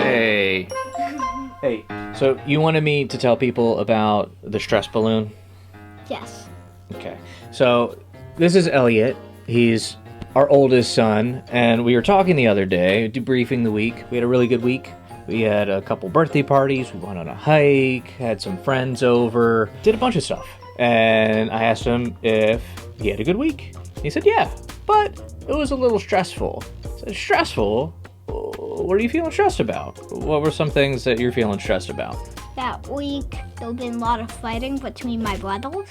Hey. Hey, so you wanted me to tell people about the stress balloon? Yes. Okay. So this is Elliot. He's our oldest son, and we were talking the other day, debriefing the week. We had a really good week. We had a couple birthday parties, we went on a hike, had some friends over, did a bunch of stuff. And I asked him if he had a good week. He said, yeah, but it was a little stressful. I said, stressful? What are you feeling stressed about? What were some things that you're feeling stressed about? That week, there've been a lot of fighting between my brothers.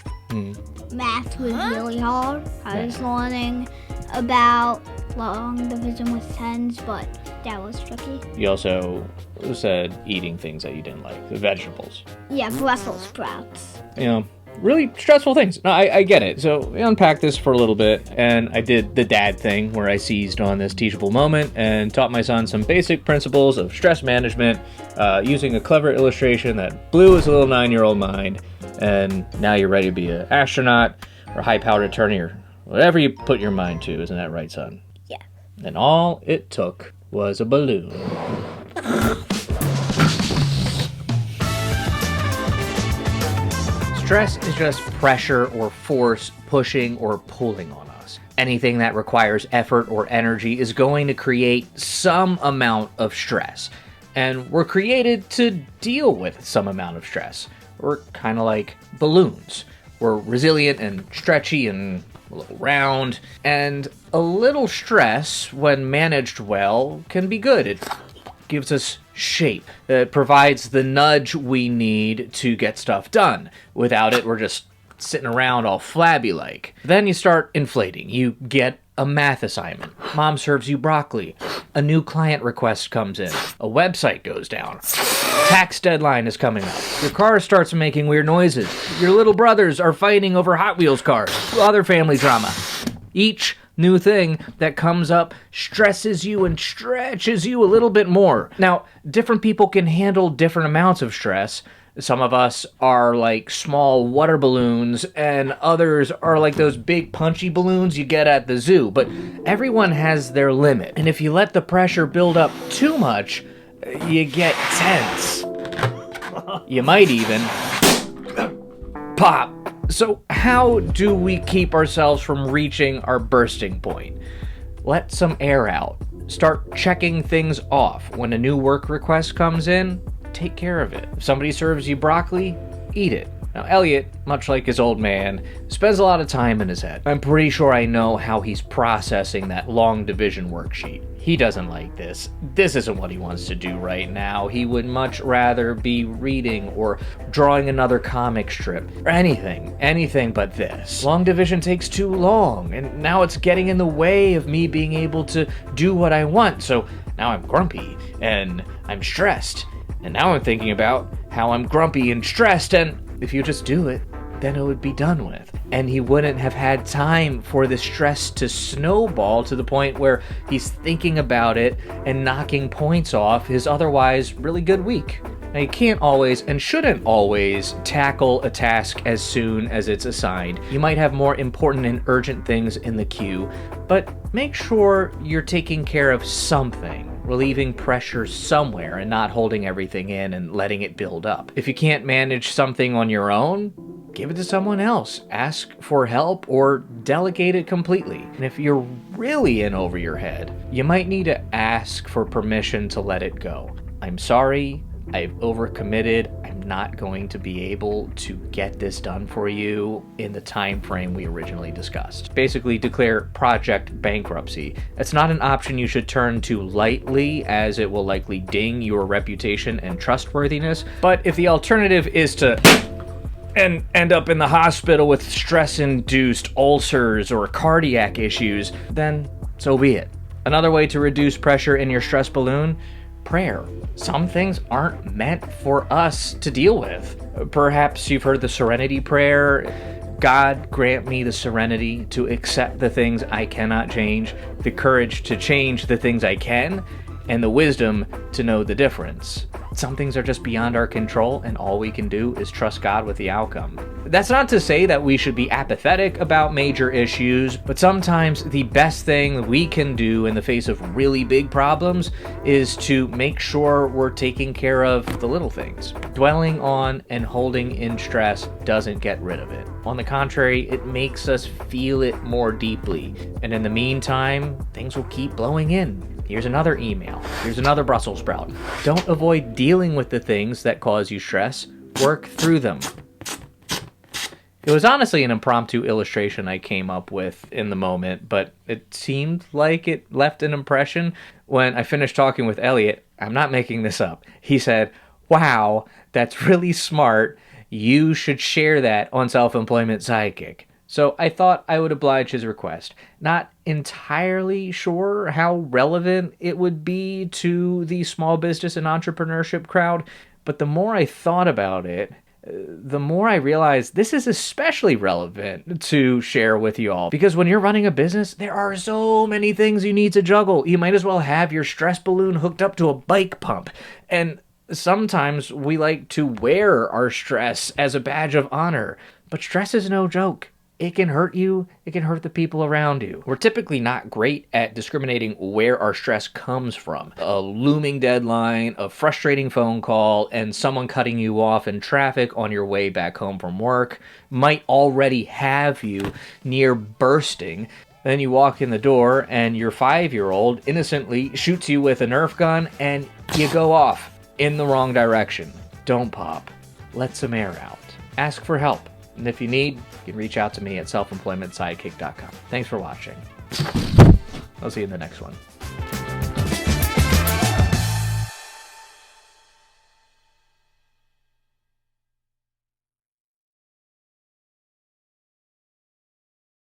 Math was really hard. I was learning about long division with tens, but that was tricky. You also said eating things that you didn't like, the vegetables. Yeah, Brussels sprouts. You know, really stressful things. No, I get it. So we unpacked this for a little bit, and I did the dad thing where I seized on this teachable moment and taught my son some basic principles of stress management using a clever illustration that blew his little 9-year-old mind. And now you're ready to be an astronaut or high-powered attorney or whatever you put your mind to. Isn't that right, son? Yeah. And all it took was a balloon. Stress is just pressure or force pushing or pulling on us. Anything that requires effort or energy is going to create some amount of stress. And we're created to deal with some amount of stress. We're kind of like balloons. We're resilient and stretchy and a little round. And a little stress, when managed well, can be good. It gives us shape. It provides the nudge we need to get stuff done. Without it, we're just sitting around all flabby like. Then you start inflating. You get a math assignment. Mom serves you broccoli. A new client request comes in. A website goes down. Tax deadline is coming up. Your car starts making weird noises. Your little brothers are fighting over Hot Wheels cars. Other family drama. Each new thing that comes up stresses you and stretches you a little bit more. Now, different people can handle different amounts of stress. Some of us are like small water balloons, and others are like those big punchy balloons you get at the zoo. But everyone has their limit. And if you let the pressure build up too much, you get tense. You might even pop. So how do we keep ourselves from reaching our bursting point? Let some air out. Start checking things off. When a new work request comes in, take care of it. If somebody serves you broccoli, eat it. Now, Elliot, much like his old man, spends a lot of time in his head. I'm pretty sure I know how he's processing that long division worksheet. He doesn't like this. This isn't what he wants to do right now. He would much rather be reading or drawing another comic strip or anything but this. Long division takes too long, and now it's getting in the way of me being able to do what I want. So now I'm grumpy and I'm stressed. And now I'm thinking about how I'm grumpy and stressed, and if you just do it, then it would be done with. And he wouldn't have had time for the stress to snowball to the point where he's thinking about it and knocking points off his otherwise really good week. Now, you can't always and shouldn't always tackle a task as soon as it's assigned. You might have more important and urgent things in the queue, but make sure you're taking care of something, relieving pressure somewhere and not holding everything in and letting it build up. If you can't manage something on your own, give it to someone else. Ask for help or delegate it completely. And if you're really in over your head, you might need to ask for permission to let it go. I'm sorry, I've overcommitted. I'm not going to be able to get this done for you in the time frame we originally discussed. Basically, declare project bankruptcy. It's not an option you should turn to lightly, as it will likely ding your reputation and trustworthiness. But if the alternative is to end up in the hospital with stress-induced ulcers or cardiac issues, then so be it. Another way to reduce pressure in your stress balloon: prayer. Some things aren't meant for us to deal with. Perhaps you've heard the serenity prayer. God, grant me the serenity to accept the things I cannot change, the courage to change the things I can, and the wisdom to know the difference. some things are just beyond our control, and all we can do is trust God with the outcome. That's not to say that we should be apathetic about major issues, but sometimes the best thing we can do in the face of really big problems is to make sure we're taking care of the little things. Dwelling on and holding in stress doesn't get rid of it. On the contrary, it makes us feel it more deeply. And in the meantime, things will keep blowing in. Here's another email. Here's another Brussels sprout. Don't avoid dealing with the things that cause you stress. Work through them. It was honestly an impromptu illustration I came up with in the moment, but it seemed like it left an impression. When I finished talking with Elliot, I'm not making this up. He said, "Wow, that's really smart. You should share that on Self-Employment Sidekick." So I thought I would oblige his request. Not entirely sure how relevant it would be to the small business and entrepreneurship crowd, but the more I thought about it, the more I realized this is especially relevant to share with you all. Because when you're running a business, there are so many things you need to juggle. You might as well have your stress balloon hooked up to a bike pump. And sometimes we like to wear our stress as a badge of honor. But stress is no joke. It can hurt you. It can hurt the people around you. We're typically not great at discriminating where our stress comes from. A looming deadline, a frustrating phone call, and someone cutting you off in traffic on your way back home from work might already have you near bursting. Then you walk in the door and your 5-year-old innocently shoots you with a Nerf gun and you go off in the wrong direction. Don't pop. Let some air out. Ask for help. And if you need, you can reach out to me at selfemploymentsidekick.com. Thanks for watching. I'll see you in the next one.